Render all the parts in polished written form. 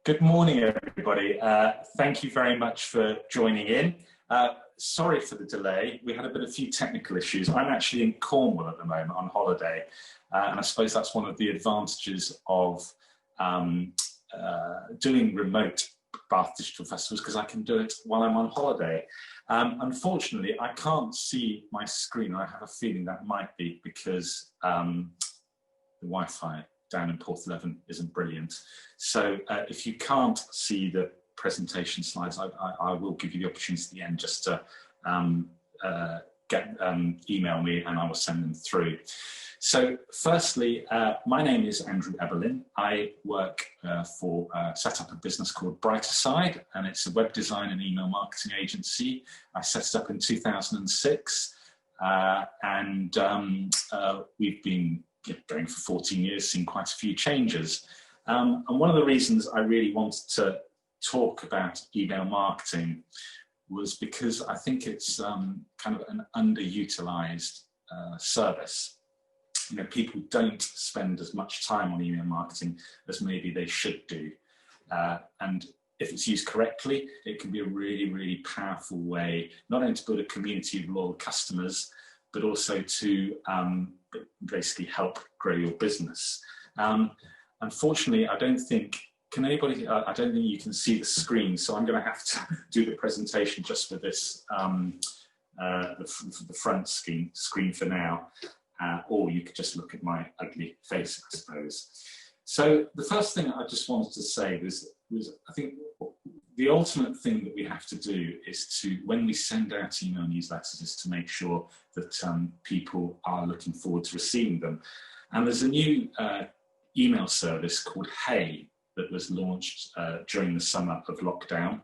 Good morning, everybody. Thank you very much for joining in. Sorry for the delay. We had a few technical issues. I'm actually in Cornwall at the moment on holiday, and I suppose that's one of the advantages of doing remote Bath Digital Festivals, because I can do it while I'm on holiday. Unfortunately, I can't see my screen. I have a feeling that might be because the Wi-Fi down in Port 11 isn't brilliant. So if you can't see the presentation slides, I will give you the opportunity at the end just to email me and I will send them through. So firstly, my name is Andrew Eberlin. I work set up a business called Brighter and it's a web design and email marketing agency. I set it up in 2006 and we've been going for 14 years, seen quite a few changes. And one of the reasons I really wanted to talk about email marketing was because I think it's kind of an underutilized service. You know, people don't spend as much time on email marketing as maybe they should do. And if it's used correctly, it can be a really, really powerful way, not only to build a community of loyal customers, but also to basically help grow your business. Unfortunately, I don't think you can see the screen, so I'm going to have to do the presentation just for this, the front screen for now, or you could just look at my ugly face, I suppose. So the first thing I just wanted to say was I think the ultimate thing that we have to do is to, when we send out email newsletters, is to make sure that people are looking forward to receiving them. And there's a new email service called Hey that was launched during the summer of lockdown.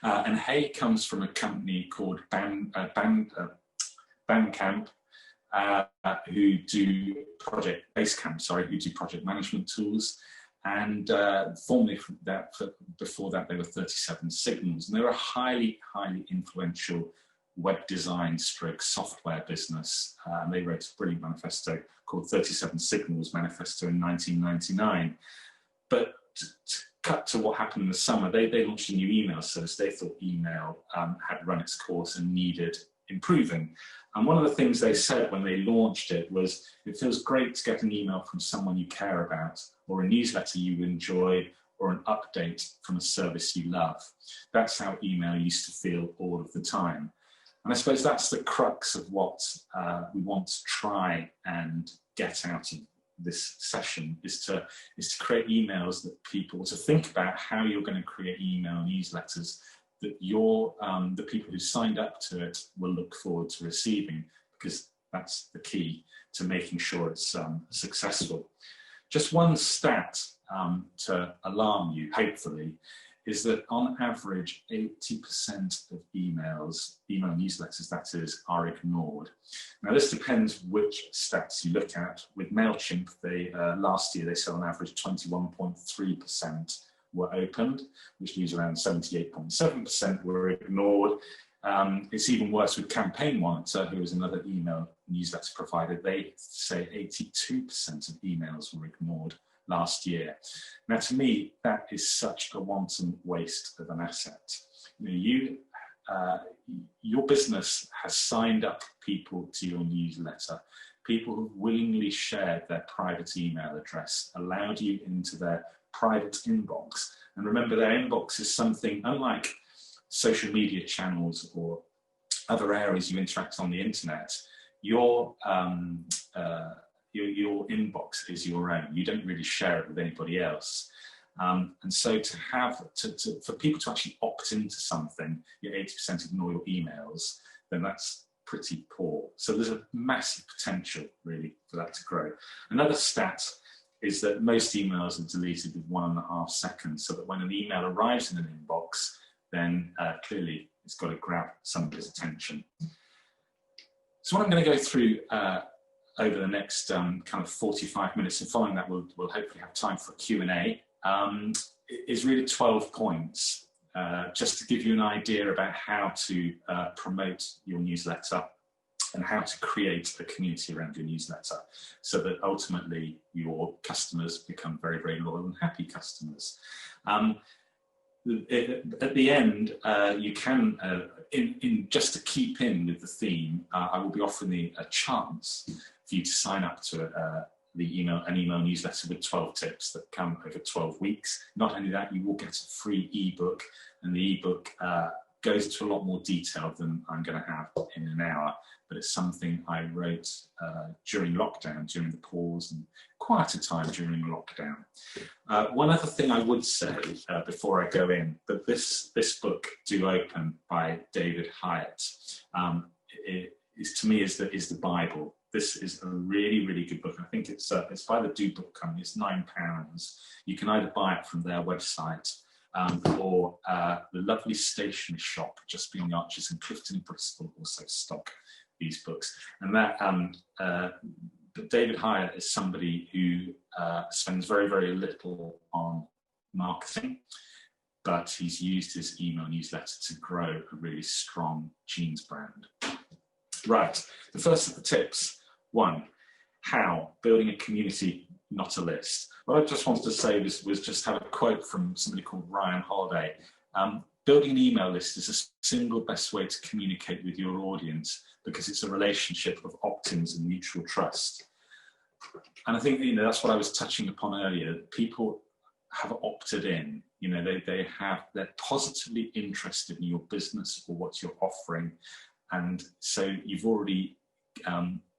And Hey comes from a company called Bandcamp, who do project management tools. And formerly before that, they were 37 Signals, and they were a highly, highly influential web design / software business. They wrote a brilliant manifesto called 37 Signals Manifesto in 1999. But to cut to what happened in the summer, they launched a new email service. They thought email had run its course and needed improving. And one of the things they said when they launched it was, it feels great to get an email from someone you care about, or a newsletter you enjoy, or an update from a service you love. That's how email used to feel all of the time. And I suppose that's the crux of what we want to try and get out of this session, is to create emails that people, to think about how you're going to create email newsletters that the people who signed up to it will look forward to receiving, because that's the key to making sure it's successful. Just one stat to alarm you, hopefully, is that on average, 80% of email newsletters, that is, are ignored. Now, this depends which stats you look at. With MailChimp, last year they said on average 21.3% were opened, which leaves around 78.7% were ignored. It's even worse with Campaign Monitor, who is another email newsletter provider. They say 82% of emails were ignored last year. Now, to me, that is such a wanton waste of an asset. You know, your business has signed up people to your newsletter. People who willingly shared their private email address, allowed you into their private inbox. And remember, their inbox is something, unlike social media channels or other areas you interact on the internet, your inbox is your own. You don't really share it with anybody else. And so for people to actually opt into something, your 80% ignore your emails, then that's pretty poor. So there's a massive potential, really, for that to grow. Another stat is that most emails are deleted with 1.5 seconds, so that when an email arrives in an inbox, then clearly it's got to grab somebody's attention. So what I'm going to go through over the next kind of 45 minutes, and following that we'll hopefully have time for a Q&A, is really 12 points, just to give you an idea about how to promote your newsletter and how to create a community around your newsletter so that ultimately your customers become very, very loyal and happy customers. At the end, you can, just to keep in with the theme, I will be offering a chance for you to sign up to an email newsletter with 12 tips that come over 12 weeks. Not only that, you will get a free ebook, and the ebook goes into a lot more detail than I'm going to have in an hour, but it's something I wrote during lockdown, during the pause and quieter time during lockdown. One other thing I would say before I go in, that this book, Do Open by David Hyatt, to me is the Bible. This is a really, really good book. I think it's by the Do Book Company. It's £9. You can either buy it from their website or the lovely stationery shop just beyond the Arches in Clifton in Bristol also stock these books. And that David Hyatt is somebody who spends very, very little on marketing, but he's used his email newsletter to grow a really strong jeans brand. Right, the first of the tips. 1, how? Building a community, not a list. What I just wanted to say was just have a quote from somebody called Ryan Holiday. Building an email list is the single best way to communicate with your audience because it's a relationship of opt-ins and mutual trust. And I think, that's what I was touching upon earlier. People have opted in, they're positively interested in your business or what you're offering. And so you've already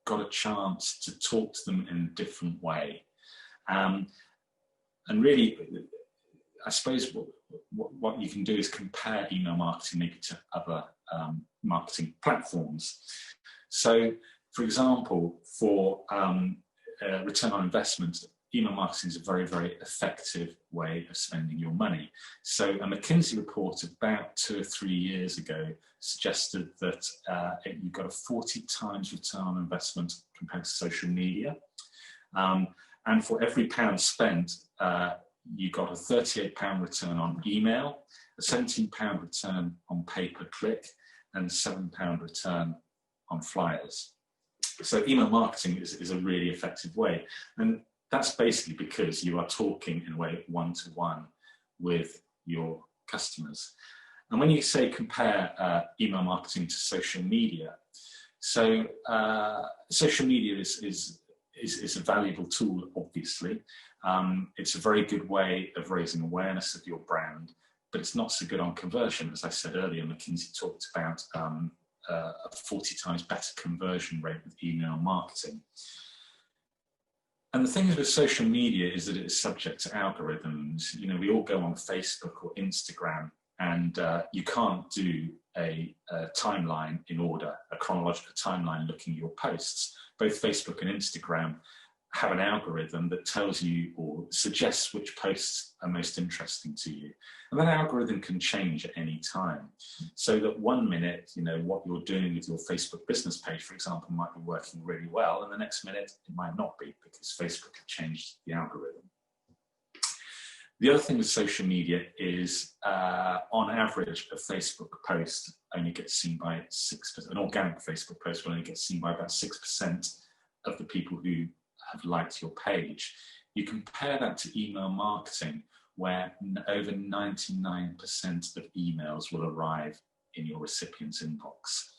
got a chance to talk to them in a different way. And really, I suppose what you can do is compare email marketing maybe to other marketing platforms. So, for example, for return on investment, email marketing is a very, very effective way of spending your money. So a McKinsey report about 2 or 3 years ago suggested that you got a 40 times return on investment compared to social media. And for every pound spent, you got a £38 return on email, a £17 return on pay-per-click, and a £7 return on flyers. So email marketing is a really effective way. And that's basically because you are talking in a way one-to-one with your customers. And when you say compare email marketing to social media, so social media is a valuable tool, obviously. It's a very good way of raising awareness of your brand, but it's not so good on conversion. As I said earlier, McKinsey talked about a 40 times better conversion rate with email marketing. And the thing is with social media is that it is subject to algorithms. We all go on Facebook or Instagram, and you can't do a timeline in order, a chronological timeline looking at your posts. Both Facebook and Instagram have an algorithm that tells you or suggests which posts are most interesting to you. And that algorithm can change at any time. So that 1 minute, what you're doing with your Facebook business page, for example, might be working really well, and the next minute it might not be because Facebook has changed the algorithm. The other thing with social media is, on average, a Facebook post only gets seen by 6%. An organic Facebook post will only get seen by about 6% of the people who have liked your page. You compare that to email marketing, where over 99% of emails will arrive in your recipient's inbox.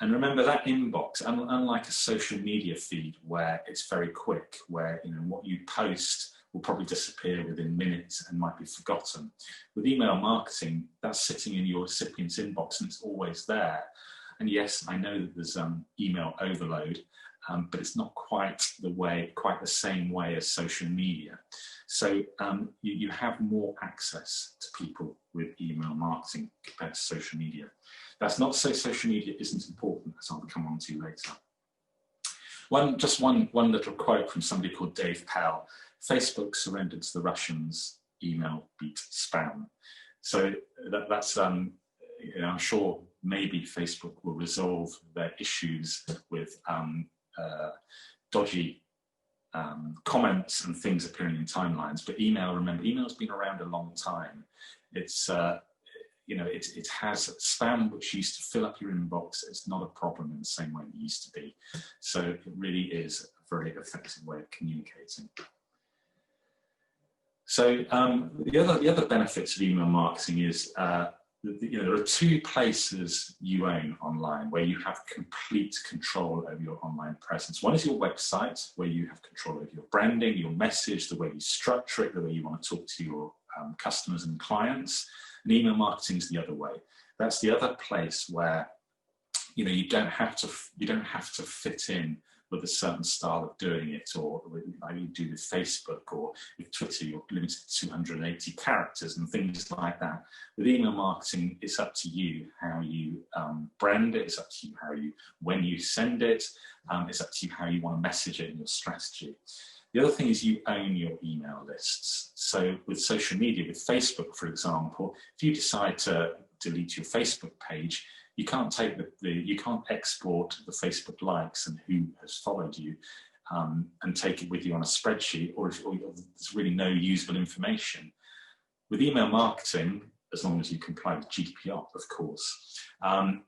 And remember that inbox, unlike a social media feed where it's very quick, where what you post will probably disappear within minutes and might be forgotten. With email marketing, that's sitting in your recipient's inbox and it's always there. And yes, I know that there's email overload, but it's not quite the same way as social media. So you have more access to people with email marketing compared to social media. That's not to say social media isn't important, as I'll come on to later. One little quote from somebody called Dave Pell. Facebook surrendered to the Russians, email beat spam. So that's I'm sure maybe Facebook will resolve their issues with dodgy comments and things appearing in timelines. But remember, email's been around a long time. It's you know, it has spam, which used to fill up your inbox. It's not a problem in the same way it used to be. So it really is a very effective way of communicating. So the other benefits of email marketing is, you know, there are two places you own online where you have complete control over your online presence. One is your website, where you have control over your branding, your message, the way you structure it, the way you want to talk to your customers and clients. And email marketing is the other way. That's the other place where, you know, you don't have to fit in with a certain style of doing it, or like you do with Facebook, or with Twitter, you're limited to 280 characters and things like that. With email marketing, it's up to you how you brand it. It's up to you when you send it. It's up to you how you want to message it in your strategy. The other thing is you own your email lists. So with social media, with Facebook, for example, if you decide to delete your Facebook page, you can't take you can't export the Facebook likes and who has followed you and take it with you on a spreadsheet, or there's really no usable information. With email marketing, as long as you comply with GDPR, of course,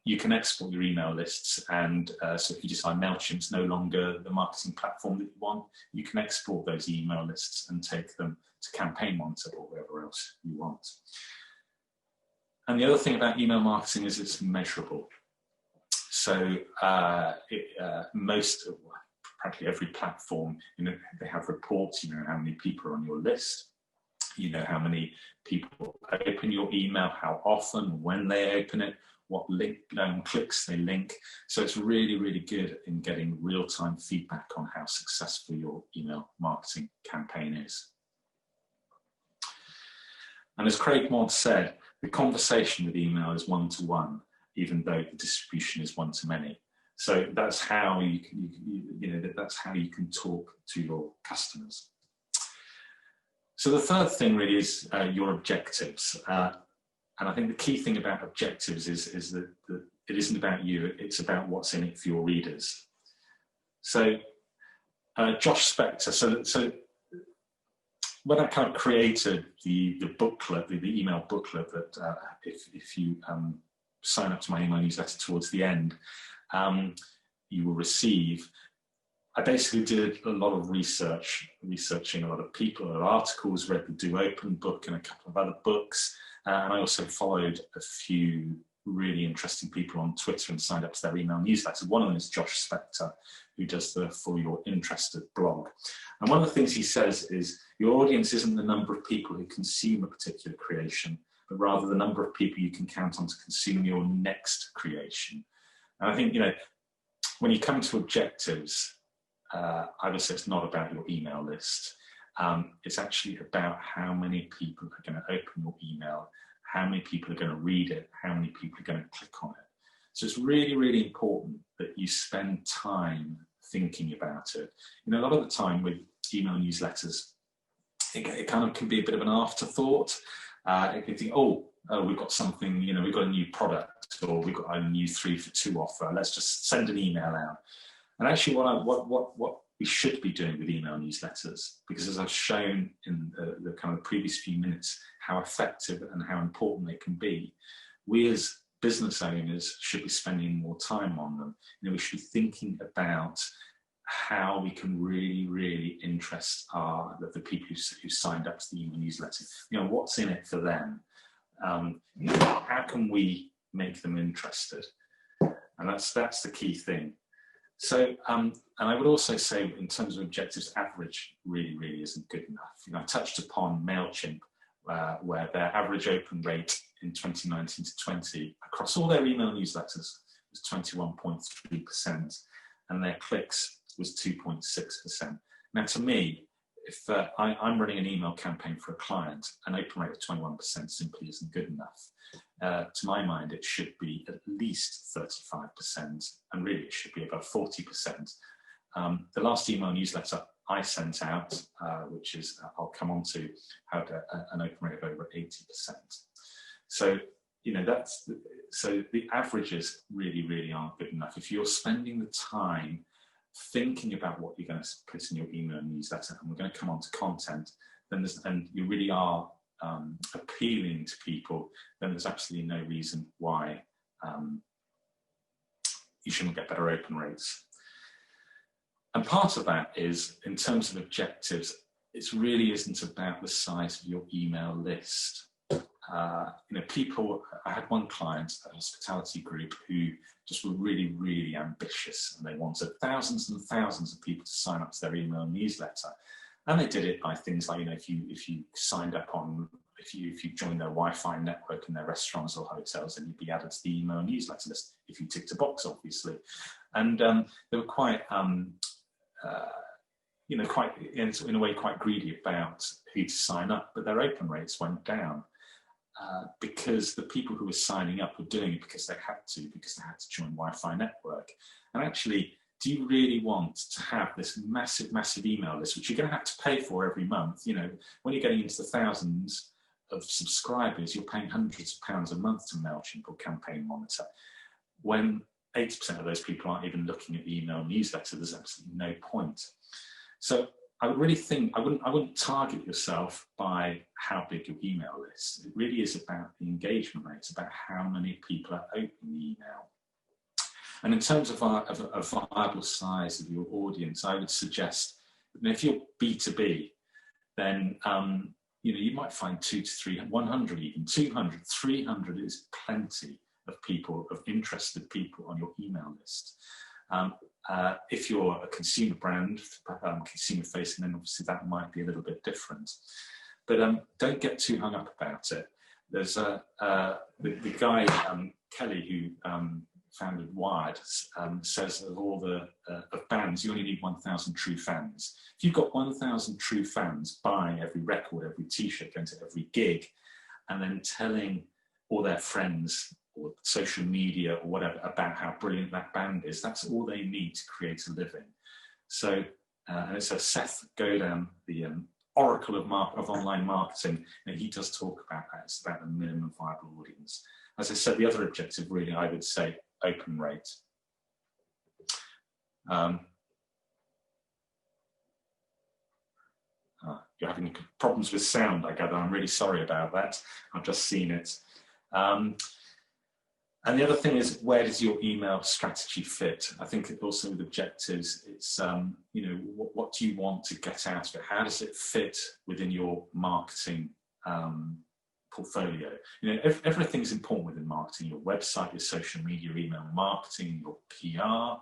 you can export your email lists, and so if you decide MailChimp's no longer the marketing platform that you want, you can export those email lists and take them to Campaign Monitor or wherever else you want. And the other thing about email marketing is it's measurable. So practically every platform, you know, they have reports. You know how many people are on your list. You know how many people open your email, how often, when they open it, what link clicks they link. So it's really, really good in getting real-time feedback on how successful your email marketing campaign is. And as Craig Modd said, the conversation with email is one-to-one, even though the distribution is one-to-many. So that's how that's how you can talk to your customers. So the third thing really is your objectives. And I think the key thing about objectives is that it isn't about you, it's about what's in it for your readers. So Josh Spector, so when I kind of created the booklet, the email booklet that if you sign up to my email newsletter towards the end, you will receive, I basically did a lot of researching a lot of people, a lot of articles, read the Do Open book and a couple of other books. And I also followed a few really interesting people on Twitter and signed up to their email newsletter. One of them is Josh Spector, who does the For Your Interested blog. And one of the things he says is, your audience isn't the number of people who consume a particular creation, but rather the number of people you can count on to consume your next creation. And I think, you know, when you come to objectives, I would say it's not about your email list. It's actually about how many people are going to open your email, how many people are going to read it, how many people are going to click on it. So it's really, really important that you spend time thinking about it. You know, a lot of the time with email newsletters, it kind of can be a bit of an afterthought. It can think, oh, we've got something, you know, we've got a new product, or we've got a new 3 for 2 offer. Let's just send an email out. And actually, what we should be doing with email newsletters, because as I've shown in the kind of previous few minutes, how effective and how important they can be, we as business owners should be spending more time on them. You know, we should be thinking about how we can really, really interest the people who signed up to the email newsletter. You know, what's in it for them? You know, how can we make them interested? And that's the key thing. So, and I would also say, in terms of objectives, average really, really isn't good enough. You know, I touched upon MailChimp, where their average open rate in 2019 to 20 across all their email newsletters was 21.3%, and their clicks was 2.6%. Now, to me, if I'm running an email campaign for a client, an open rate of 21% simply isn't good enough. To my mind, it should be at least 35%, and really it should be above 40%. The last email newsletter I sent out, which is, I'll come on to, had an open rate of over 80%. So, you know, so the averages really, really aren't good enough. If you're spending the time thinking about what you're going to put in your email newsletter, and we're going to come on to content, and you really are appealing to people, then there's absolutely no reason why you shouldn't get better open rates. And part of that is, in terms of objectives, it really isn't about the size of your email list. People, I had one client, a hospitality group, who just were really, really ambitious, and they wanted thousands and thousands of people to sign up to their email newsletter. And they did it by things like, if you signed up on, if you joined their Wi-Fi network in their restaurants or hotels, then you'd be added to the email newsletter list if you ticked a box, obviously. And they were quite, quite in a way quite greedy about who to sign up, but their open rates went down because the people who were signing up were doing it because they had to join Wi-Fi network. And actually, do you really want to have this massive, massive email list, which you're going to have to pay for every month? When you're getting into the thousands of subscribers, you're paying hundreds of pounds a month to MailChimp or Campaign Monitor. When 80% of those people aren't even looking at the email newsletter, there's absolutely no point. So I really think I wouldn't target yourself by how big your email is. It really is about the engagement rate. It's about how many people are opening the email. And in terms of a viable size of your audience, I would suggest, if you're B2B, then you might find 2 to 300, 100 even, 200, 300 is plenty of people, of interested people on your email list. If you're a consumer brand, consumer facing, then obviously that might be a little bit different. But don't get too hung up about it. There's the guy, Kelly, who founded Wired, says of all the of bands, you only need 1,000 true fans. If you've got 1,000 true fans buying every record, every t-shirt, going to every gig, and then telling all their friends or social media or whatever about how brilliant that band is, that's all they need to create a living. So, and it's Seth Godin, the oracle of online marketing, and he does talk about that. It's about the minimum viable audience. As I said, the other objective, really, I would say, open rate. You're having problems with sound, I gather. I'm really sorry about that. I've just seen it. And the other thing is, where does your email strategy fit? I think also with objectives, it's, what do you want to get out of it? How does it fit within your marketing portfolio? Everything's important within marketing: your website, your social media, email marketing, your PR,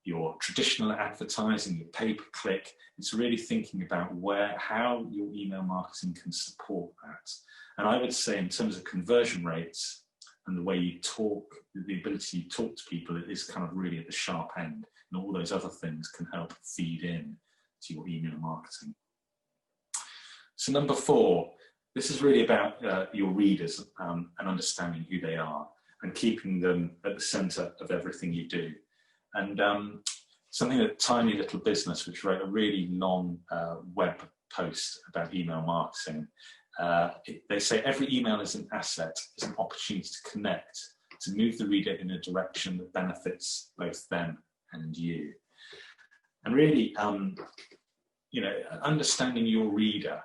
your traditional advertising, your pay-per-click. It's really thinking about how your email marketing can support that. And I would say, in terms of conversion rates and the way you talk, the ability to talk to people, it is kind of really at the sharp end, and all those other things can help feed in to your email marketing. So number 4, this is really about your readers and understanding who they are and keeping them at the center of everything you do. And something that Tiny Little Business, which wrote a really long web post about email marketing, they say every email is an asset, is an opportunity to connect, to move the reader in a direction that benefits both them and you. And really, understanding your reader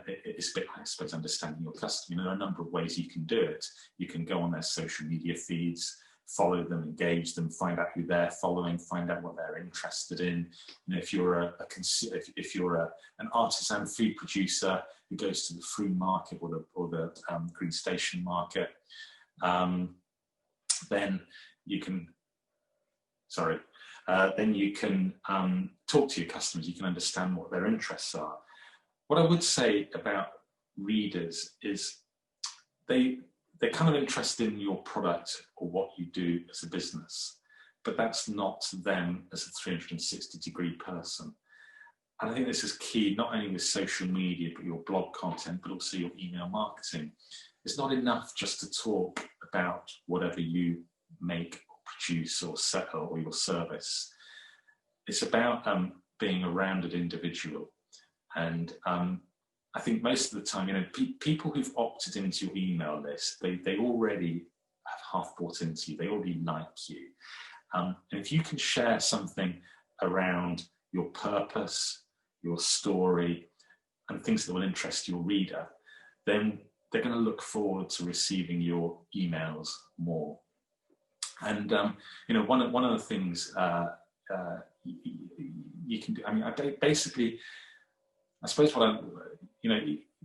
it's a bit, I suppose, understanding your customer. There are a number of ways you can do it. You can go on their social media feeds, follow them, engage them, find out who they're following, find out what they're interested in. If you're an artisan food producer who goes to the free market or the Green Station market, then you can. Then you can talk to your customers. You can understand what their interests are. What I would say about readers is they're kind of interested in your product or what you do as a business, but that's not them as a 360-degree person. And I think this is key, not only with social media, but your blog content, but also your email marketing. It's not enough just to talk about whatever you make or produce or sell or your service. It's about being a rounded individual. And I think most of the time, people who've opted into your email list, they already have half bought into you. They already like you. And if you can share something around your purpose, your story, and things that will interest your reader, then they're going to look forward to receiving your emails more. And you know, one of the things you can do, I mean, basically, I suppose you know,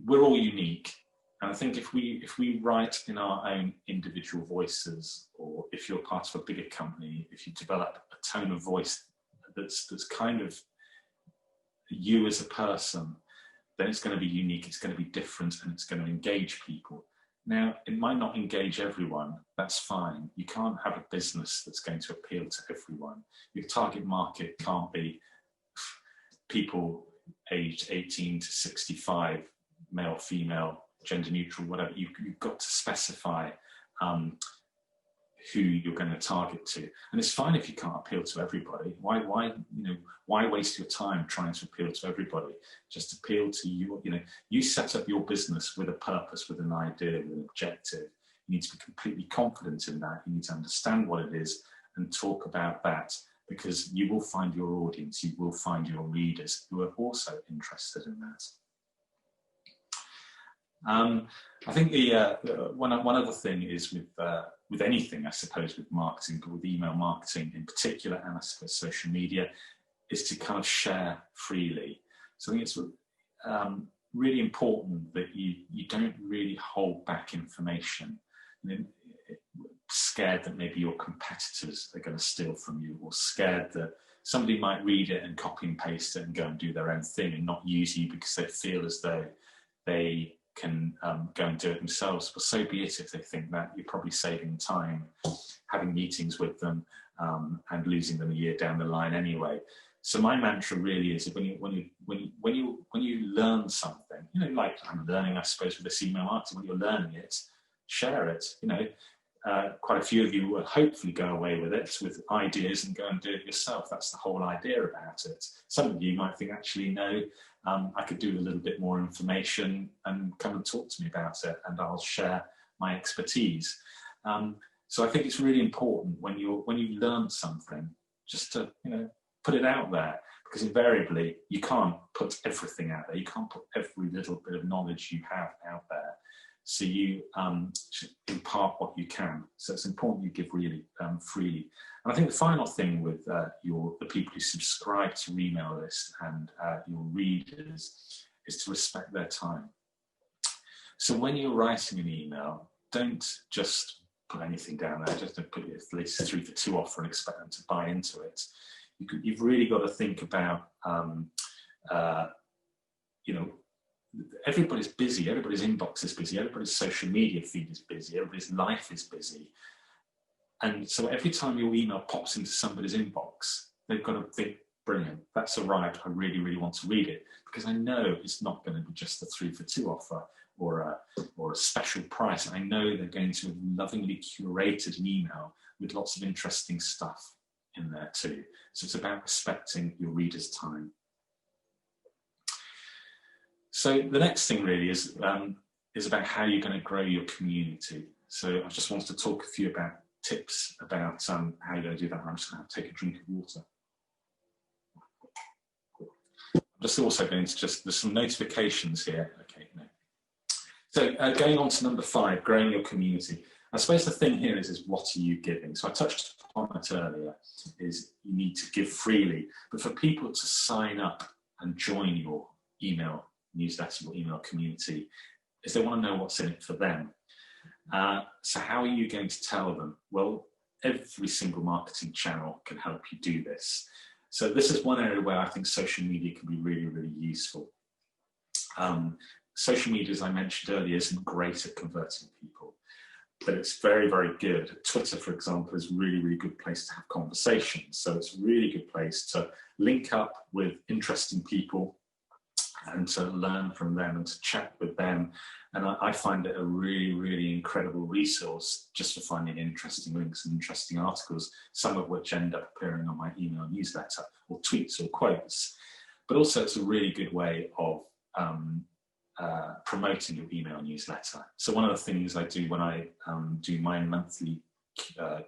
we're all unique, and I think if we write in our own individual voices, or if you're part of a bigger company, if you develop a tone of voice that's kind of you as a person, then it's going to be unique, it's going to be different, and it's going to engage people. Now, it might not engage everyone, that's fine. You can't have a business that's going to appeal to everyone. Your target market can't be people aged 18 to 65, male, female, gender neutral, whatever. You've got to specify who you're going to target to. And it's fine if you can't appeal to everybody. Why waste your time trying to appeal to everybody? Just appeal to you set up your business with a purpose, with an idea, with an objective. You need to be completely confident in that. You need to understand what it is and talk about that, because you will find your audience, you will find your readers who are also interested in that. I think one other thing is with anything, I suppose, with marketing, but with email marketing in particular, and I suppose social media, is to kind of share freely. So I think it's really important that you don't really hold back information. Scared that maybe your competitors are going to steal from you, or scared that somebody might read it and copy and paste it and go and do their own thing and not use you because they feel as though they can go and do it themselves. But so be it if they think that. You're probably saving time having meetings with them and losing them a year down the line anyway. So my mantra really is when you learn something, you know, like I'm learning, I suppose, with this email marketing, when you're learning it, share it. You know, quite a few of you will hopefully go away with it, with ideas, and go and do it yourself. That's the whole idea about it. Some of you might think, actually, no, I could do with a little bit more information, and come and talk to me about it, and I'll share my expertise. So I think it's really important when you learn something, just to, you know, put it out there, because invariably you can't put everything out there. You can't put every little bit of knowledge you have out there. So you should impart what you can. So it's important you give really freely. And I think the final thing with the people who subscribe to your email list and your readers is to respect their time. So when you're writing an email, don't just put anything down there. Just don't put at least 3 for 2 offer and expect them to buy into it. You've really got to think about, you know, everybody's busy, everybody's inbox is busy, everybody's social media feed is busy, everybody's life is busy. And so every time your email pops into somebody's inbox, they've got to think, brilliant, that's arrived, I really, really want to read it, because I know it's not going to be just a 3 for 2 offer or a special price. I know they're going to have lovingly curated an email with lots of interesting stuff in there too. So it's about respecting your reader's time. So the next thing really is about how you're going to grow your community. So I just wanted to talk a few about tips about how you're going to do that. I'm just going to take a drink of water. I'm just also going to there's some notifications here. Okay, no. So going on to number 5, growing your community. I suppose the thing here is what are you giving? So I touched on it earlier, is you need to give freely. But for people to sign up and join your email newsletter, your email community, is they want to know what's in it for them. So how are you going to tell them? Well, every single marketing channel can help you do this. So this is one area where I think social media can be really, really useful. Social media, as I mentioned earlier, isn't great at converting people, but it's very, very good. Twitter, for example, is a really, really good place to have conversations. So it's a really good place to link up with interesting people and to learn from them and to chat with them. And I find it a really, really incredible resource just for finding interesting links and interesting articles, some of which end up appearing on my email newsletter, or tweets or quotes. But also it's a really good way of promoting your email newsletter. So one of the things I do when I do my monthly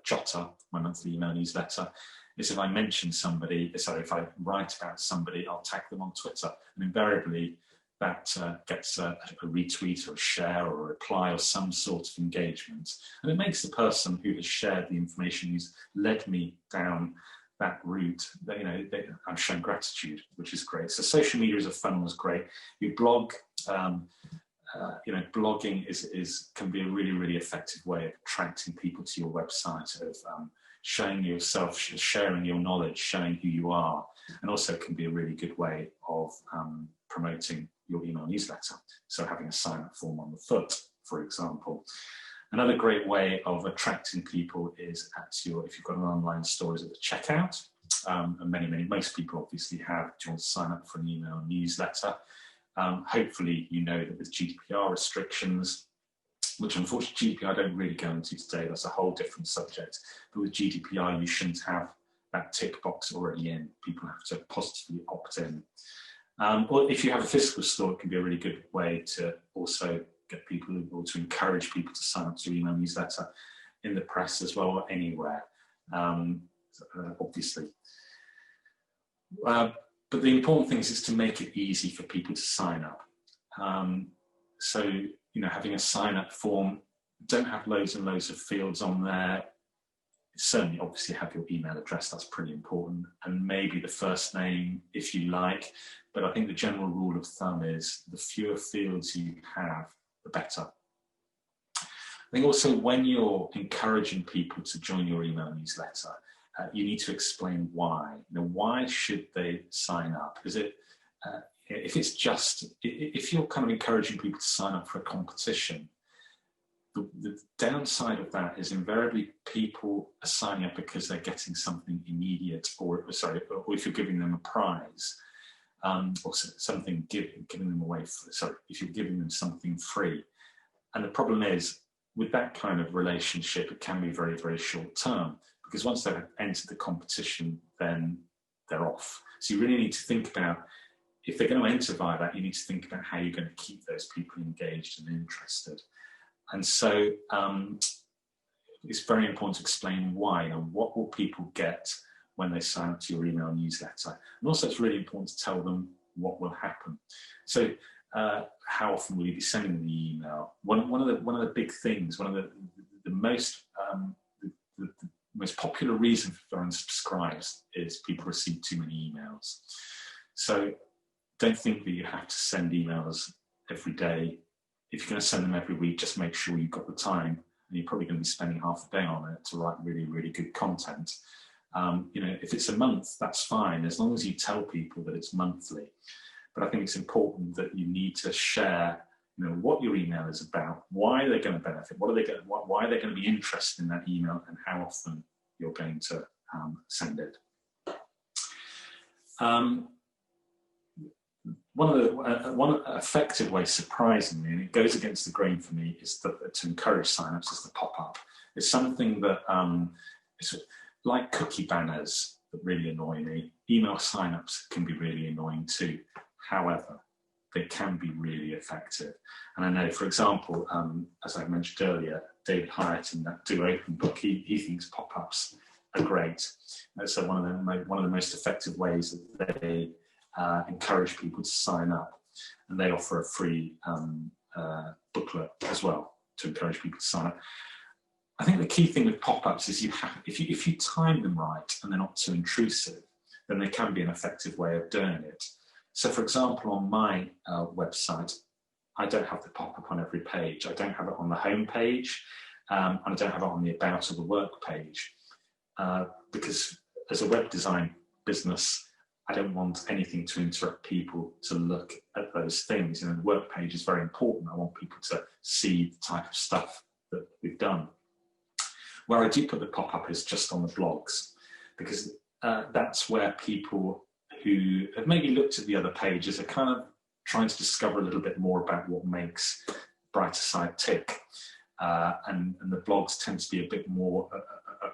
jotter, my monthly email newsletter, is if I mention somebody, if I write about somebody, I'll tag them on Twitter. And invariably, that gets a retweet or a share or a reply or some sort of engagement. And it makes the person who has shared the information, who's led me down that route, I'm showing gratitude, which is great. So social media as a funnel is great. You blog, blogging can be a really, really effective way of attracting people to your website, of showing yourself, sharing your knowledge, showing who you are, and also can be a really good way of promoting your email newsletter. So having a sign-up form on the foot, for example. Another great way of attracting people is if you've got an online store, is at the checkout. And most people obviously have. Do you want to sign up for an email newsletter? Hopefully you know that with GDPR restrictions, which unfortunately GDPR I don't really go into today, that's a whole different subject. But with GDPR, you shouldn't have that tick box already in. People have to positively opt in. Or if you have a physical store, it can be a really good way to also get people, or to encourage people to sign up to your email newsletter in the press as well, or anywhere, obviously. But the important thing is to make it easy for people to sign up. So, having a sign-up form, don't have loads and loads of fields on there. Certainly, obviously, have your email address, that's pretty important, and maybe the first name if you like. But I think the general rule of thumb is the fewer fields you have, the better. I think also when you're encouraging people to join your email newsletter, you need to explain why. Why should they sign up? Is it if you're kind of encouraging people to sign up for a competition, the downside of that is invariably people are signing up because they're getting something immediate, or if you're giving them a prize, or something, giving them away. If you're giving them something free. And the problem is, with that kind of relationship, it can be very, very short term, because once they've entered the competition, then they're off. So you really need to think about, if they're going to enter via that, you need to think about how you're going to keep those people engaged and interested. And so it's very important to explain why. What will people get when they sign up to your email newsletter? And also it's really important to tell them what will happen. So how often will you be sending the email? One of the big things, one of the most popular reason for unsubscribes is people receive too many emails. So don't think that you have to send emails every day. If you're going to send them every week, just make sure you've got the time, and you're probably going to be spending half a day on it to write really, really good content. If it's a month, that's fine, as long as you tell people that it's monthly. But I think it's important that you need to share, what your email is about, why they're going to benefit, why they're going to be interested in that email, and how often you're going to send it. One effective way, surprisingly, and it goes against the grain for me, is to encourage signups, is the pop-up. It's something that it's like cookie banners that really annoy me. Email signups can be really annoying too. However, they can be really effective. And I know, for example, as I mentioned earlier, David Hyatt in that Do Open book, he thinks pop-ups are great. So one of the most effective ways that they encourage people to sign up, and they offer a free booklet as well to encourage people to sign up. I think the key thing with pop-ups is if you time them right and they're not too intrusive, then they can be an effective way of doing it. So, for example, on my website, I don't have the pop-up on every page. I don't have it on the home page, and I don't have it on the about or the work page, because as a web design business, I don't want anything to interrupt people to look at those things. The work page is very important. I want people to see the type of stuff that we've done. Where I do put the pop-up is just on the blogs, because that's where people who have maybe looked at the other pages are kind of trying to discover a little bit more about what makes Brighter Side tick. And the blogs tend to be a bit more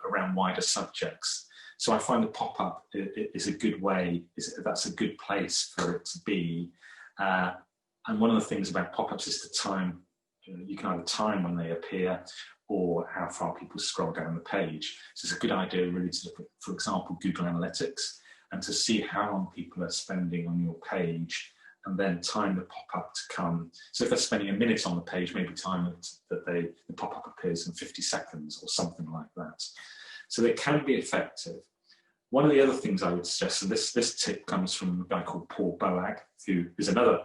around wider subjects. So I find the pop-up is a good way, that's a good place for it to be. And one of the things about pop-ups is the time. You can either time when they appear or how far people scroll down the page. So it's a good idea really to look at, for example, Google Analytics, and to see how long people are spending on your page and then time the pop-up to come. So if they're spending a minute on the page, maybe time it that the pop-up appears in 50 seconds or something like that. So it can be effective. One of the other things I would suggest, and this tip comes from a guy called Paul Boag, who is another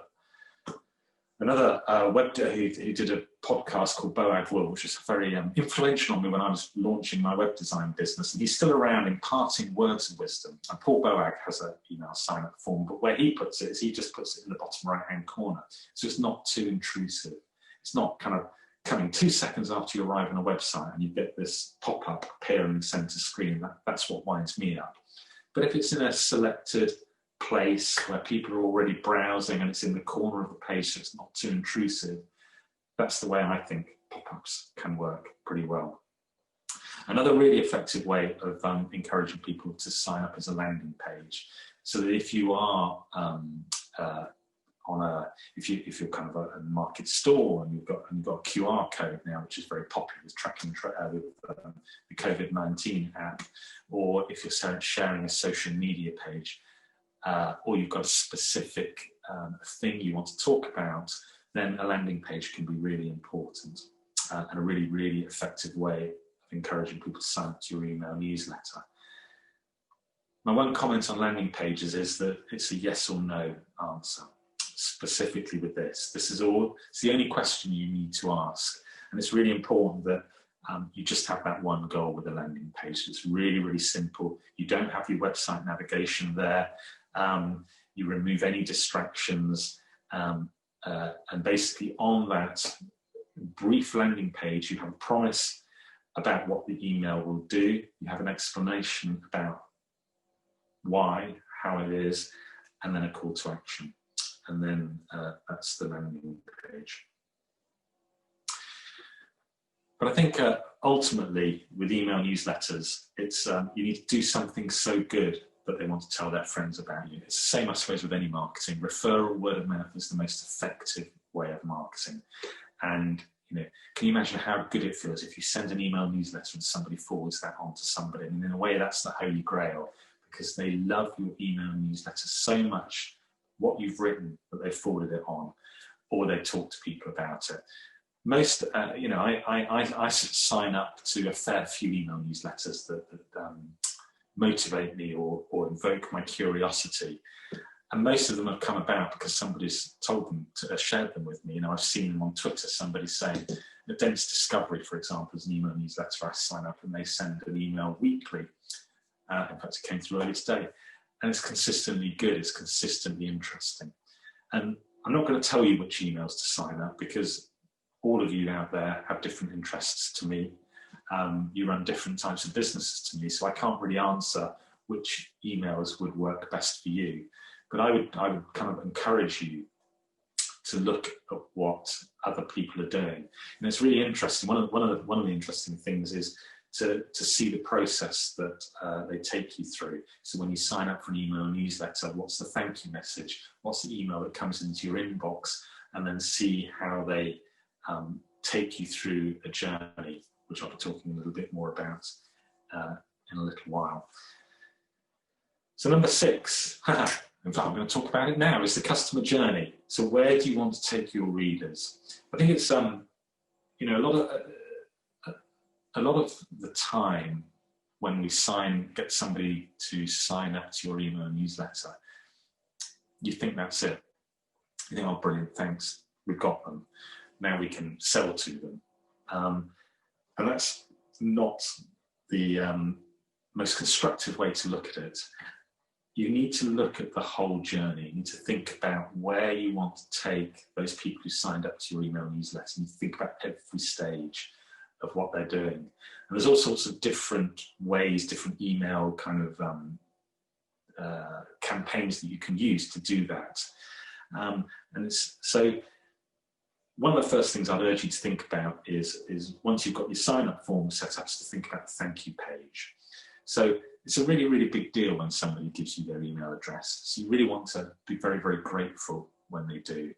who did a podcast called Boag World, which was very influential on me when I was launching my web design business. And he's still around imparting words of wisdom. And Paul Boag has an email sign-up form, but where he puts it is he just puts it in the bottom right-hand corner. So it's not too intrusive. It's not kind of coming 2 seconds after you arrive on a website and you get this pop-up appearing in the center screen. That's what winds me up. But if it's in a selected place where people are already browsing and it's in the corner of the page so it's not too intrusive, that's the way I think pop-ups can work pretty well. Another really effective way of encouraging people to sign up is a landing page. So that if you are if you're kind of a market store and you've got a QR code now, which is very popular with tracking with the COVID-19 app, or if you're sharing a social media page, or you've got a specific thing you want to talk about, then a landing page can be really important and a really, really effective way of encouraging people to sign up to your email newsletter. My one comment on landing pages is that it's a yes or no answer. Specifically with this is it's the only question you need to ask, and it's really important that you just have that one goal with a landing page. It's really, really simple. You don't have your website navigation there. You remove any distractions, and basically on that brief landing page you have a promise about what the email will do. You have an explanation about why, how it is, and then a call to action. And then that's the landing page. But I think ultimately with email newsletters, it's you need to do something so good that they want to tell their friends about you. It's the same, I suppose, with any marketing. Referral, word of mouth is the most effective way of marketing. And can you imagine how good it feels if you send an email newsletter and somebody forwards that on to somebody? And in a way, that's the holy grail, because they love your email newsletter so much, what you've written, that they forwarded it on, or they talk to people about it. Most, I sign up to a fair few email newsletters that motivate me or invoke my curiosity. And most of them have come about because somebody's told them to shared them with me. I've seen them on Twitter, somebody saying, the Dentist Discovery, for example, is an email newsletter I sign up and they send an email weekly. In fact, it came through earlier today. And it's consistently good, it's consistently interesting. And I'm not going to tell you which emails to sign up because all of you out there have different interests to me. You run different types of businesses to me, so I can't really answer which emails would work best for you. But I would kind of encourage you to look at what other people are doing. And it's really interesting. One of the interesting things is to see the process that they take you through. So when you sign up for an email newsletter, what's the thank you message? What's the email that comes into your inbox? And then see how they take you through a journey, which I'll be talking a little bit more about in a little while. So number 6, in fact, I'm going to talk about it now, is the customer journey. So where do you want to take your readers? I think it's a lot of the time when we get somebody to sign up to your email newsletter, you think that's it. You think, oh, brilliant, thanks, we've got them. Now we can sell to them. And that's not the most constructive way to look at it. You need to look at the whole journey. You need to think about where you want to take those people who signed up to your email newsletter. You think about every stage of what they're doing. And there's all sorts of different ways, different email kind of campaigns that you can use to do that. So one of the first things I'd urge you to think about is once you've got your sign-up form set up, is to think about the thank you page. So it's a really, really big deal when somebody gives you their email address. So you really want to be very, very grateful when they do.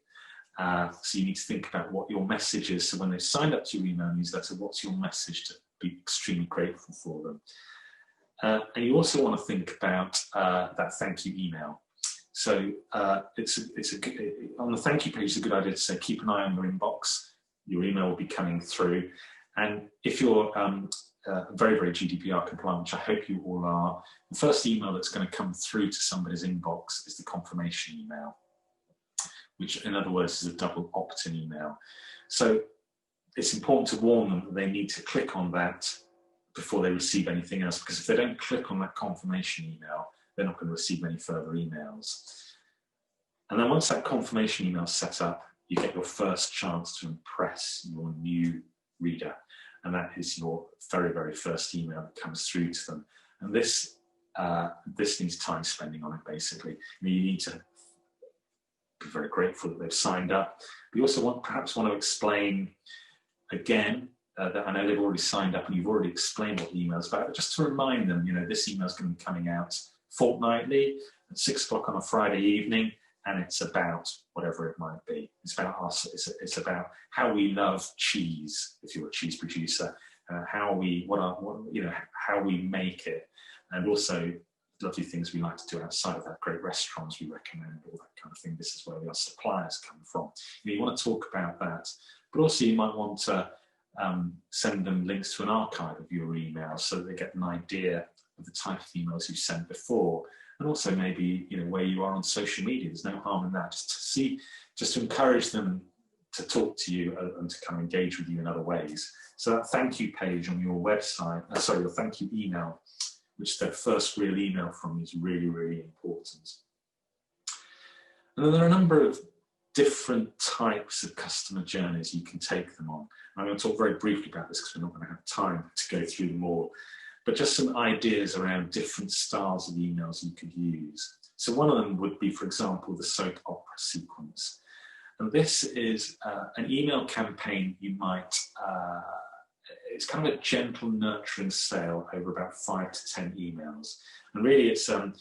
So you need to think about what your message is. So when they've signed up to your email newsletter, what's your message to be extremely grateful for them? And you also want to think about that thank you email. So on the thank you page, it's a good idea to say, keep an eye on your inbox. Your email will be coming through. And if you're very, very GDPR compliant, which I hope you all are, the first email that's going to come through to somebody's inbox is the confirmation email, which in other words is a double opt-in email. So it's important to warn them that they need to click on that before they receive anything else, because if they don't click on that confirmation email, they're not going to receive any further emails. And then once that confirmation email is set up, you get your first chance to impress your new reader. And that is your very, very first email that comes through to them. And this needs time spending on it, basically. You need to be very grateful that they've signed up. But you also perhaps want to explain again, that I know they've already signed up and you've already explained what the email is about, but just to remind them, this email is going to be coming out fortnightly at 6 o'clock on a Friday evening, and it's about whatever it might be. It's about us. It's about how we love cheese. If you're a cheese producer, how we make it, and also lovely things we like to do outside of that. Great restaurants we recommend, all that kind of thing. This is where our suppliers come from. You want to talk about that, but also you might want to send them links to an archive of your emails so that they get an idea of the type of emails you've sent before, and also maybe where you are on social media. There's no harm in that, just to encourage them to talk to you and to kind of engage with you in other ways. So that thank you page on your website, your thank you email, which is their first real email from you, is really, really important. And then there are a number of different types of customer journeys you can take them on. I'm going to talk very briefly about this because we're not going to have time to go through them all, but just some ideas around different styles of emails you could use. So one of them would be, for example, the soap opera sequence. And this is an email campaign you might, it's kind of a gentle nurturing sale over about 5 to 10 emails. And really it's a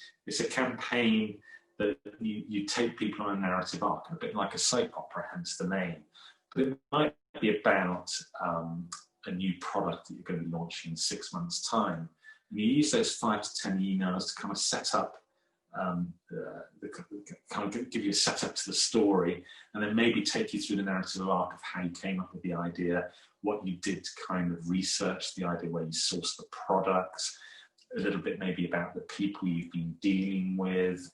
campaign that you take people on a narrative arc, a bit like a soap opera, hence the name. But it might be about a new product that you're going to be launching in 6 months' time. And you use those 5 to 10 emails to kind of set up, kind of give you a setup to the story, and then maybe take you through the narrative arc of how you came up with the idea, what you did to kind of research the idea, where you sourced the products, a little bit maybe about the people you've been dealing with.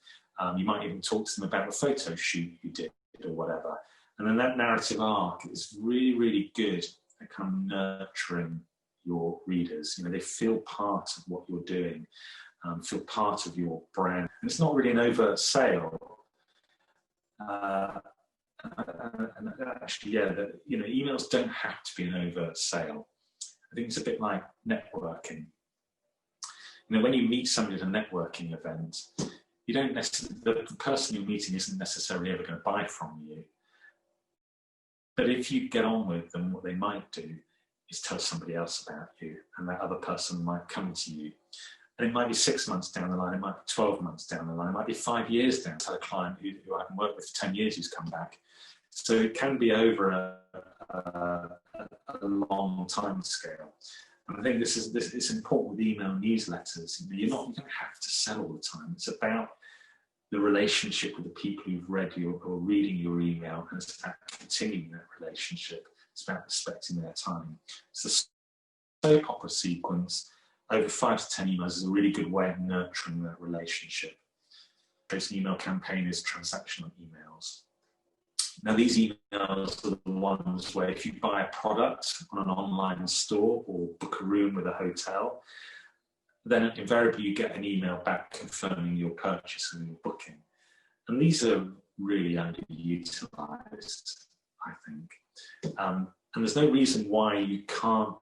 You might even talk to them about the photo shoot you did or whatever. And then that narrative arc is really, really good at kind of nurturing your readers. They feel part of what you're doing, feel part of your brand. And it's not really an overt sale. And actually, emails don't have to be an overt sale. I think it's a bit like networking. When you meet somebody at a networking event, you don't necessarily, the person you're meeting isn't necessarily ever going to buy from you. But if you get on with them, what they might do is tell somebody else about you, and that other person might come to you. And it might be 6 months down the line, it might be 12 months down the line, it might be 5 years down. I had a client who I haven't worked with for 10 years who's come back. So it can be over a long time scale. And I think it's important with email newsletters. You don't have to sell all the time. It's about the relationship with the people who've read or reading your email, and it's about continuing that relationship. It's about respecting their time. So the soap opera sequence over 5 to 10 emails is a really good way of nurturing that relationship. This email campaign is transactional emails. Now, these emails are the ones where if you buy a product on an online store or book a room with a hotel, then invariably you get an email back confirming your purchase and your booking. And these are really underutilized, I think. And there's no reason why you can't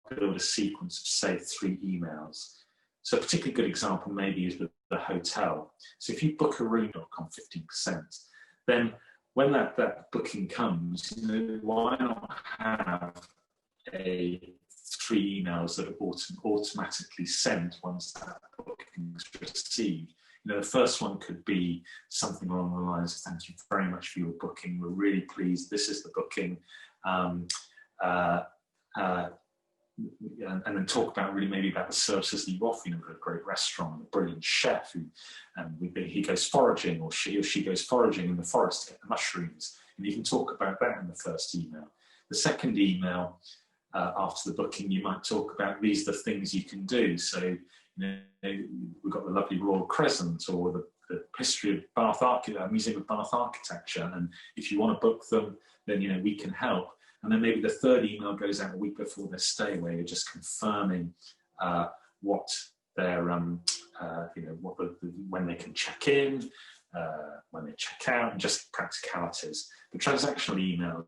build a sequence of, say, 3 emails. So a particularly good example maybe is with the hotel. So if you book a room.com 15%, then when that booking comes, why not have 3 emails that are automatically sent once that booking is received? The first one could be something along the lines of, thank you very much for your booking. We're really pleased. This is the booking. and then talk about really maybe about the services that you offer. You know, a great restaurant, a brilliant chef who, he goes foraging, or she goes foraging in the forest to get the mushrooms. And you can talk about that in the first email. The second email, after the booking, you might talk about these are the things you can do. So, you know, we've got the lovely Royal Crescent, or the history of Bath Museum of Bath Architecture, and if you want to book them, then, you know, we can help. And then maybe the third email goes out a week before their stay, where you're just confirming what their, you know, when they can check in, when they check out, and just practicalities. The transactional emails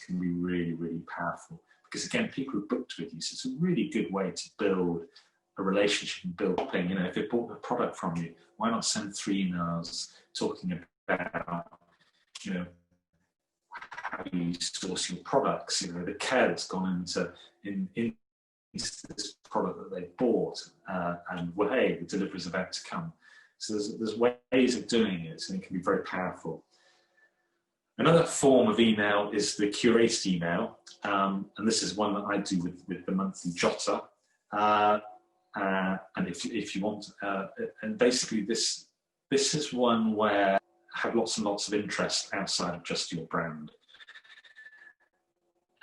can be really, really powerful, because again, people have booked with you, so it's a really good way to build a relationship and build a thing. You know, if they bought a product from you, why not send 3 emails talking about, you know, how you source your products, you know, the care that's gone into this product that they bought, and well, hey, the delivery is about to come. So there's ways of doing it, and it can be very powerful. Another form of email is the curated email, and this is one that I do with the monthly Jotter. And if you want, and basically this is one where I have lots and lots of interest outside of just your brand.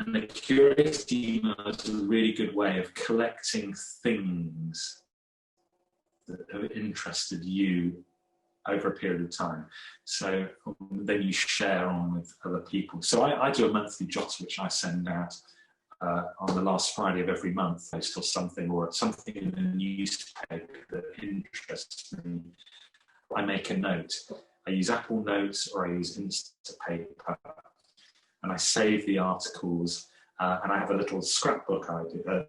And the curated email is a really good way of collecting things that have interested you over a period of time. So then you share on with other people. So I do a monthly Jotter, which I send out on the last Friday of every month, post or something in the newspaper that interests me. I make a note. I use Apple Notes, or I use Instapaper, and I save the articles, and I have a little scrapbook idea,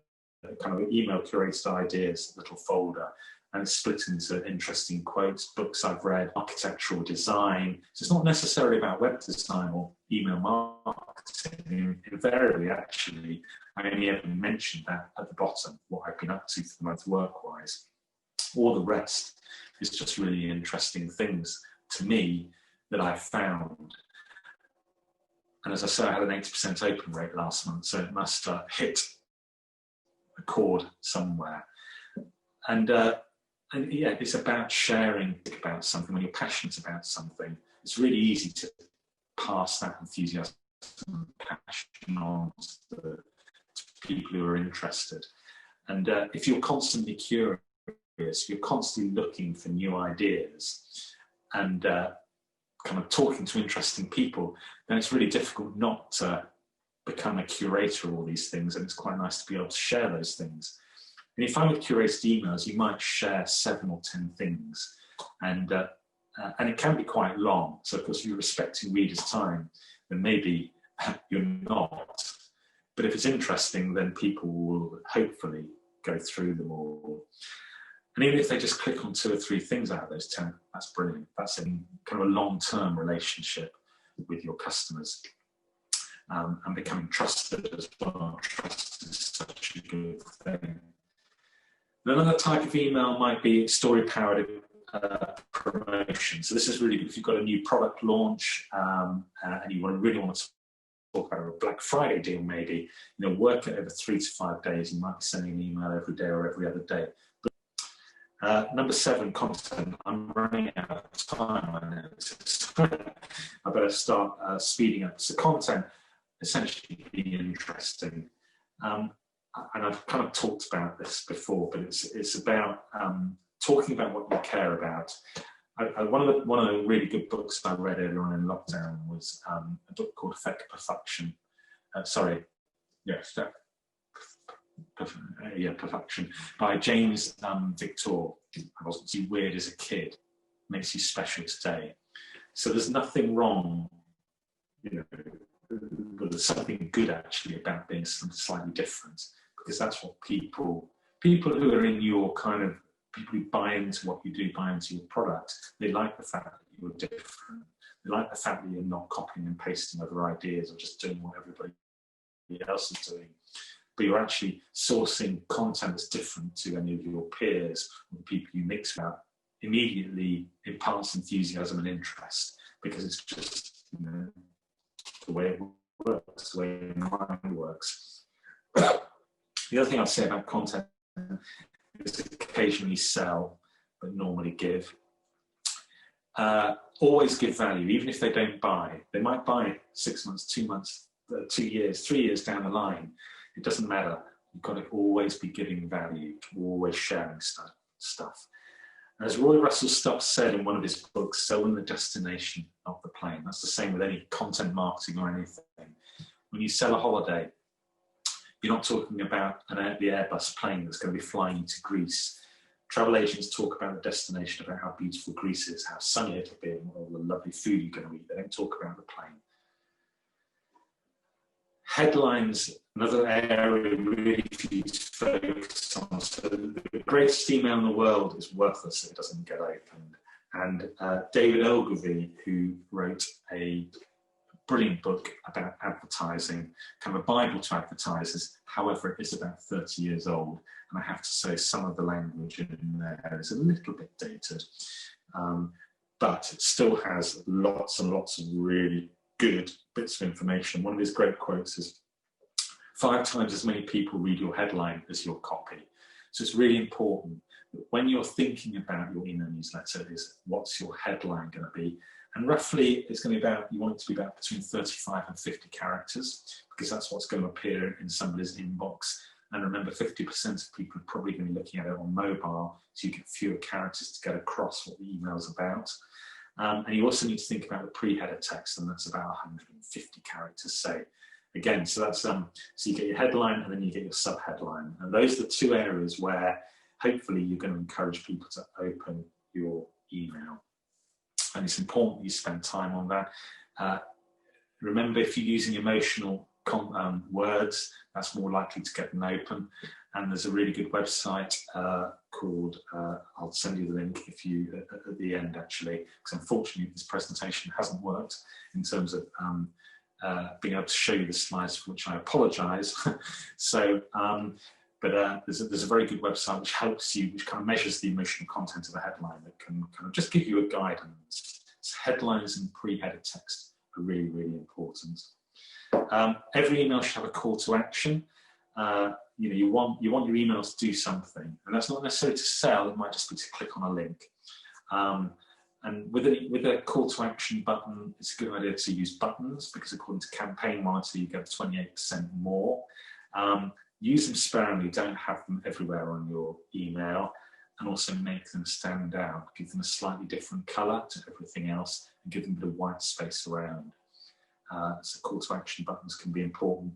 kind of email curated ideas, little folder, and it's split into interesting quotes, books I've read, architectural design. So it's not necessarily about web design or email marketing. Invariably, actually, I only ever mentioned that at the bottom, what I've been up to for the month work-wise. All the rest is just really interesting things to me that I've found. And as I say, I had an 80% open rate last month, so it must hit a chord somewhere. And yeah, it's about sharing about something. When you're passionate about something, it's really easy to pass that enthusiasm and passion on to people who are interested. And if you're constantly curious, you're constantly looking for new ideas and kind of talking to interesting people, then it's really difficult not to become a curator of all these things, and it's quite nice to be able to share those things. And if I'm with curated emails, you might share 7 or 10 things, and it can be quite long. So of course, if you're respecting readers' time, then maybe you're not. But if it's interesting, then people will hopefully go through them all. And even if they just click on 2 or 3 things out of those 10, that's brilliant. That's a kind of a long-term relationship with your customers, and becoming trusted as well. Trust is such a good thing. Another type of email might be story-powered promotion. So this is really good if you've got a new product launch, and you really want to talk about a Black Friday deal, maybe. You know, work it over 3 to 5 days. You might be sending an email every day or every other day. Number 7, content. I'm running out of time, I know. I better start speeding up. So content, essentially be interesting. And I've kind of talked about this before, but it's about talking about what you care about. One of the really good books I read earlier on in lockdown was a book called Effect Perfection. Perfection by James Victor. I wasn't too weird as a kid. Makes you special today. So there's nothing wrong, you know, but there's something good actually about being slightly different, because that's what people who are in your kind of, people who buy into what you do, buy into your product, they like the fact that you're different. They like the fact that you're not copying and pasting other ideas or just doing what everybody else is doing, but you're actually sourcing content that's different to any of your peers or the people you mix with. Immediately imparts enthusiasm and interest, because it's just, you know, the way it works, the way your mind works. The other thing I'd say about content is occasionally sell, but normally give. Always give value, even if they don't buy. They might buy 6 months, 2 months, 2 years, 3 years down the line. It doesn't matter. You've got to always be giving value, always sharing stuff. And as Roy Russell Stubbs said in one of his books, "Sell them the destination, not the plane." That's the same with any content marketing or anything. When you sell a holiday, you're not talking about the Airbus plane that's going to be flying you to Greece. Travel agents talk about the destination, about how beautiful Greece is, how sunny it'll be, and all the lovely food you're going to eat. They don't talk about the plane. Headlines, another area really for you to focus on. So the greatest email in the world is worthless if it doesn't get opened. And David Ogilvy, who wrote a brilliant book about advertising, kind of a Bible to advertisers. However, it is about 30 years old. And I have to say some of the language in there is a little bit dated, but it still has lots and lots of really good bits of information. One of his great quotes is, 5 times as many people read your headline as your copy. So it's really important that when you're thinking about your email newsletter is what's your headline going to be? And roughly it's going to be about, you want it to be about between 35 and 50 characters, because that's what's going to appear in somebody's inbox. And remember, 50% of people are probably going to be looking at it on mobile, so you get fewer characters to get across what the email's about. And you also need to think about the pre-header text, and that's about 150 characters, say. Again, so that's so you get your headline and then you get your sub-headline. And those are the 2 areas where hopefully you're going to encourage people to open your email. And it's important that you spend time on that. Remember, if you're using emotional words, that's more likely to get them open. And there's a really good website called, I'll send you the link if you at the end actually, because unfortunately this presentation hasn't worked in terms of being able to show you the slides, for which I apologise. So, but there's a very good website which helps you, which kind of measures the emotional content of a headline that can kind of just give you a guidance. So headlines and pre-header text are really, really important. Every email should have a call to action. You want your email to do something, and that's not necessarily to sell. It might just be to click on a link. And with a call to action button, it's a good idea to use buttons, because according to Campaign Monitor, you get 28% more. Use them sparingly. Don't have them everywhere on your email, and also make them stand out. Give them a slightly different colour to everything else, and give them a bit of white space around. So call to action buttons can be important.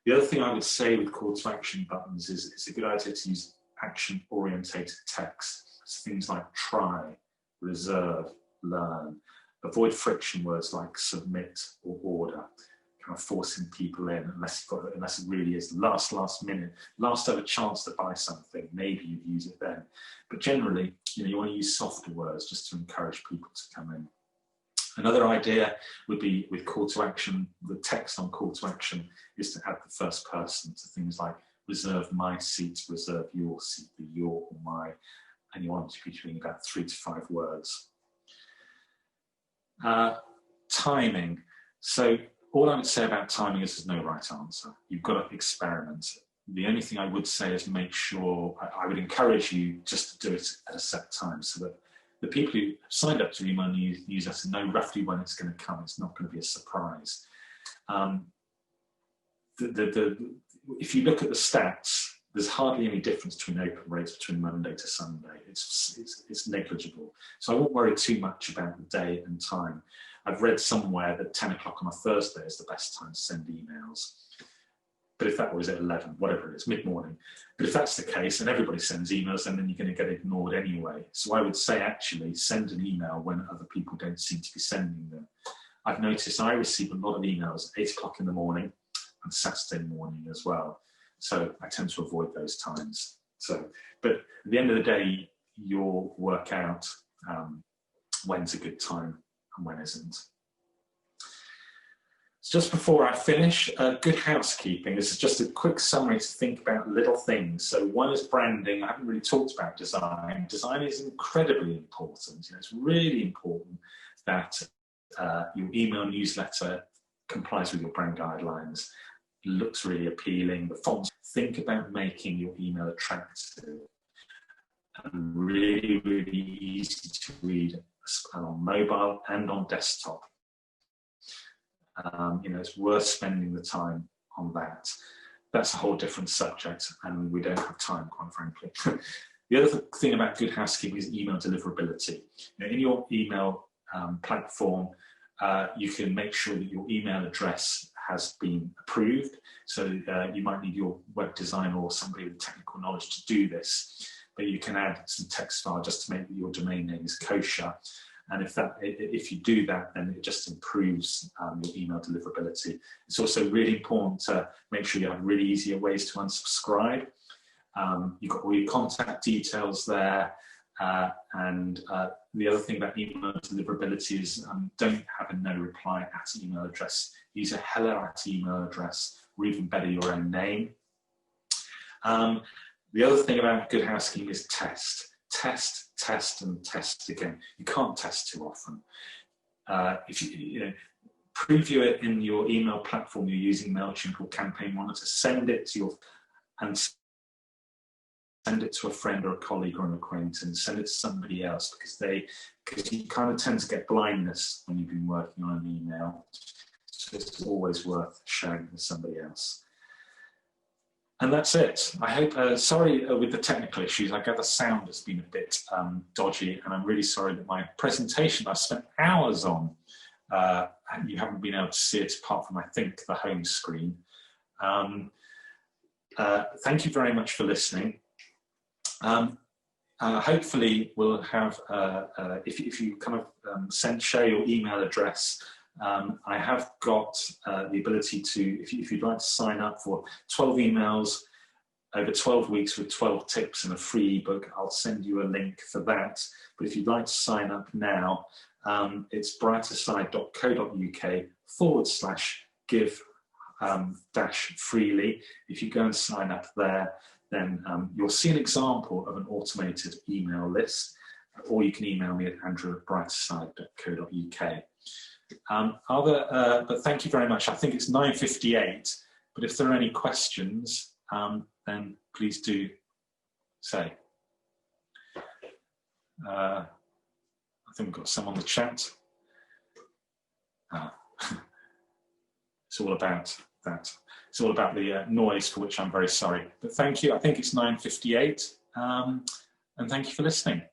The other thing I would say with call to action buttons is it's a good idea to use action orientated text. So things like try, reserve, learn. Avoid friction words like submit or order, kind of forcing people in unless it really is the last minute, last ever chance to buy something. Maybe you'd use it then. But generally, you want to use softer words just to encourage people to come in. Another idea would be with call to action, the text on call to action is to add the first person to things like reserve my seat, reserve your seat, the your or my, and you want it to be between about 3 to 5 words. Timing. So all I would say about timing is there's no right answer. You've got to experiment. The only thing I would say is make sure, I would encourage you just to do it at a set time, so that the people who signed up to email newsletter know roughly when it's going to come. It's not going to be a surprise. If you look at the stats, there's hardly any difference between open rates between Monday to Sunday. It's negligible. So I won't worry too much about the day and time. I've read somewhere that 10 o'clock on a Thursday is the best time to send emails. But if that was at 11, whatever it is, mid-morning. But if that's the case and everybody sends emails, then you're going to get ignored anyway. So I would say actually send an email when other people don't seem to be sending them. I've noticed I receive a lot of emails at 8 o'clock in the morning and Saturday morning as well. So I tend to avoid those times. So, but at the end of the day, you'll work out when's a good time and when isn't. So just before I finish, good housekeeping. This is just a quick summary to think about little things. So one is branding. I haven't really talked about design. Design is incredibly important. It's really important that your email newsletter complies with your brand guidelines. looks really appealing, the fonts. Think about making your email attractive and really, really easy to read on mobile and on desktop. It's worth spending the time on that. That's a whole different subject, and we don't have time, quite frankly. The other thing about Good Housekeeping is email deliverability. In your email platform, you can make sure that your email address has been approved. So you might need your web designer or somebody with technical knowledge to do this, but you can add some text file just to make that your domain name is kosher. And if you do that, then it just improves your email deliverability. It's also really important to make sure you have really easier ways to unsubscribe. You've got all your contact details there. And the other thing about email deliverability is don't have a no reply at email address. Use a hello at email address, or even better, your own name. The other thing about Good Housekeeping is test. Test, and test again. You can't test too often. If you preview it in your email platform you're using, MailChimp or Campaign Monitor, send it to a friend or a colleague or an acquaintance, send it to somebody else, because you kind of tend to get blindness when you've been working on an email. So it's always worth sharing with somebody else. And that's it. I hope, sorry with the technical issues, I gather sound has been a bit dodgy, and I'm really sorry that my presentation I spent hours on, and you haven't been able to see it apart from, I think, the home screen. Thank you very much for listening. Hopefully we'll have, if you kind of share your email address, I have got the ability to, if you'd like to sign up for 12 emails over 12 weeks with 12 tips and a free ebook, I'll send you a link for that. But if you'd like to sign up now, it's brighterside.co.uk/give-freely. If you go and sign up there, then you'll see an example of an automated email list, or you can email me at andrew@brighterside.co.uk. But thank you very much. I think it's 9:58, but if there are any questions, then please do say. I think we've got some on the chat. It's all about that. It's all about the noise, for which I'm very sorry. But thank you. I think it's 9:58, and thank you for listening.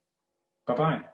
Bye-bye.